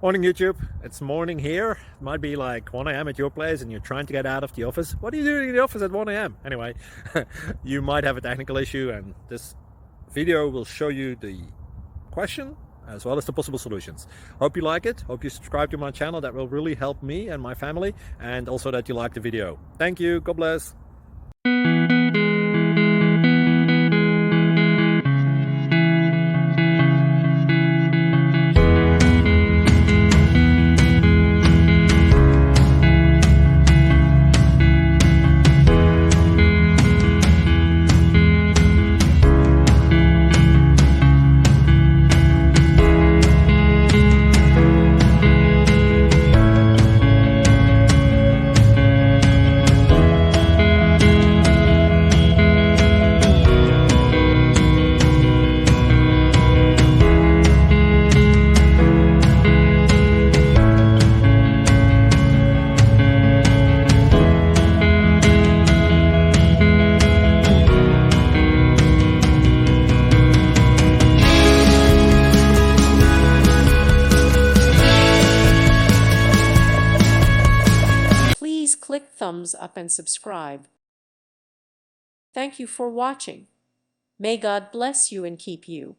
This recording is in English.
Morning YouTube, it's morning here. It might be like 1 a.m. at your place and you're trying to get out of the office. What are you doing in the office at 1 a.m.? Anyway, you might have a technical issue and this video will show you the question as well as the possible solutions. Hope you like it, hope you subscribe to my channel. That will really help me and my family, and also that you like the video. Thank you, God bless. Please click thumbs up and subscribe. Thank you for watching. May God bless you and keep you.